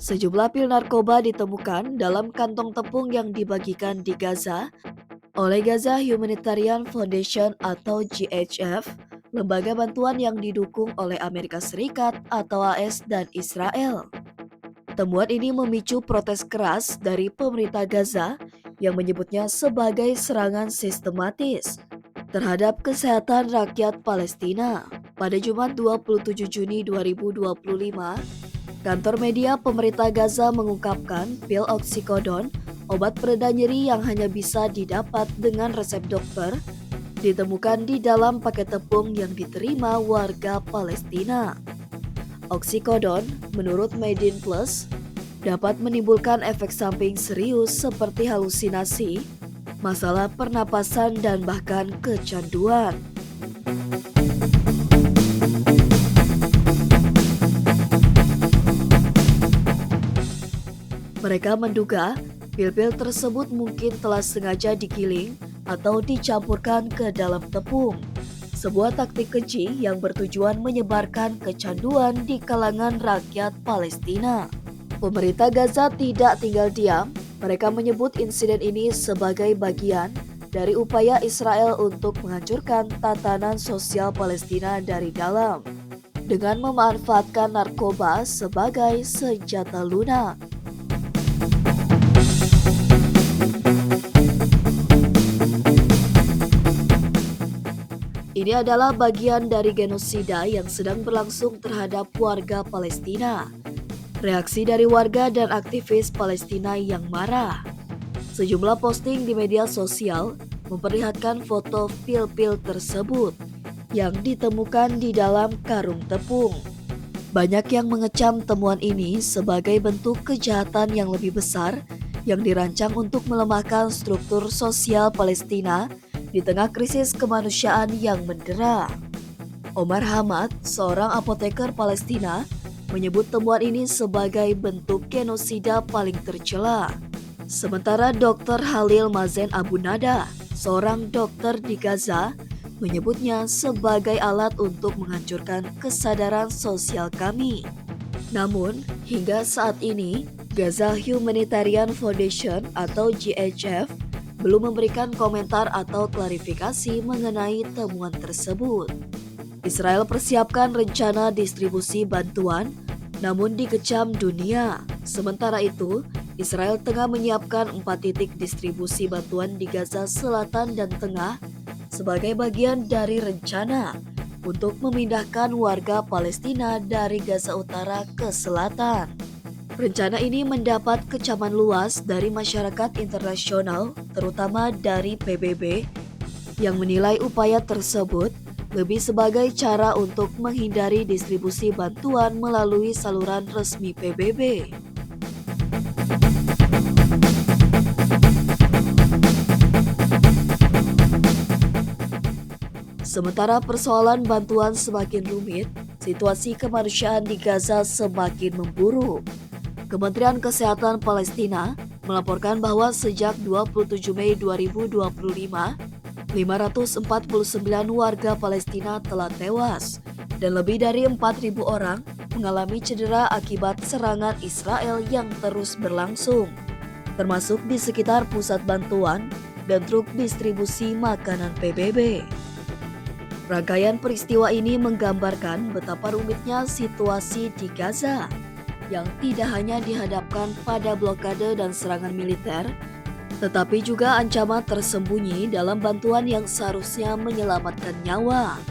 Sejumlah pil narkoba ditemukan dalam kantong tepung yang dibagikan di Gaza oleh Gaza Humanitarian Foundation atau GHF, lembaga bantuan yang didukung oleh Amerika Serikat atau AS dan Israel. Temuan ini memicu protes keras dari pemerintah Gaza yang menyebutnya sebagai serangan sistematis terhadap kesehatan rakyat Palestina. Pada Jumat 27 Juni 2025, kantor media pemerintah Gaza mengungkapkan pil oksikodon, obat pereda nyeri yang hanya bisa didapat dengan resep dokter, ditemukan di dalam paket tepung yang diterima warga Palestina. Oksikodon, menurut Medin Plus, dapat menimbulkan efek samping serius seperti halusinasi, masalah pernapasan, dan bahkan kecanduan. Mereka menduga pil-pil tersebut mungkin telah sengaja digiling atau dicampurkan ke dalam tepung. Sebuah taktik keji yang bertujuan menyebarkan kecanduan di kalangan rakyat Palestina. Pemerintah Gaza tidak tinggal diam. Mereka menyebut insiden ini sebagai bagian dari upaya Israel untuk menghancurkan tatanan sosial Palestina dari dalam dengan memanfaatkan narkoba sebagai senjata lunak. Ini adalah bagian dari genosida yang sedang berlangsung terhadap warga Palestina. Reaksi dari warga dan aktivis Palestina yang marah. Sejumlah posting di media sosial memperlihatkan foto pil-pil tersebut yang ditemukan di dalam karung tepung. Banyak yang mengecam temuan ini sebagai bentuk kejahatan yang lebih besar yang dirancang untuk melemahkan struktur sosial Palestina di tengah krisis kemanusiaan yang mendera. Omar Hamad, seorang apoteker Palestina, menyebut temuan ini sebagai bentuk genosida paling tercela. Sementara Dr. Halil Mazen Abu Nada, seorang dokter di Gaza, menyebutnya sebagai alat untuk menghancurkan kesadaran sosial kami. Namun, hingga saat ini, Gaza Humanitarian Foundation atau GHF belum memberikan komentar atau klarifikasi mengenai temuan tersebut. Israel persiapkan rencana distribusi bantuan, namun dikecam dunia. Sementara itu, Israel tengah menyiapkan 4 titik distribusi bantuan di Gaza Selatan dan Tengah sebagai bagian dari rencana untuk memindahkan warga Palestina dari Gaza Utara ke selatan. Rencana ini mendapat kecaman luas dari masyarakat internasional, terutama dari PBB, yang menilai upaya tersebut lebih sebagai cara untuk menghindari distribusi bantuan melalui saluran resmi PBB. Sementara persoalan bantuan semakin rumit, situasi kemanusiaan di Gaza semakin memburuk. Kementerian Kesehatan Palestina melaporkan bahwa sejak 27 Mei 2025, 549 warga Palestina telah tewas dan lebih dari 4.000 orang mengalami cedera akibat serangan Israel yang terus berlangsung, termasuk di sekitar pusat bantuan dan truk distribusi makanan PBB. Rangkaian peristiwa ini menggambarkan betapa rumitnya situasi di Gaza, yang tidak hanya dihadapkan pada blokade dan serangan militer, tetapi juga ancaman tersembunyi dalam bantuan yang seharusnya menyelamatkan nyawa.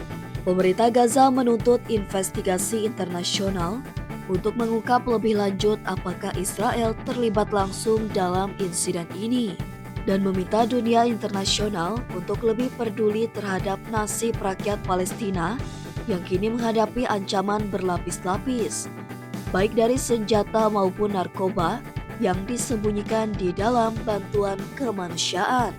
Pemerintah Gaza menuntut investigasi internasional untuk mengungkap lebih lanjut apakah Israel terlibat langsung dalam insiden ini, dan meminta dunia internasional untuk lebih peduli terhadap nasib rakyat Palestina yang kini menghadapi ancaman berlapis-lapis, baik dari senjata maupun narkoba yang disembunyikan di dalam bantuan kemanusiaan.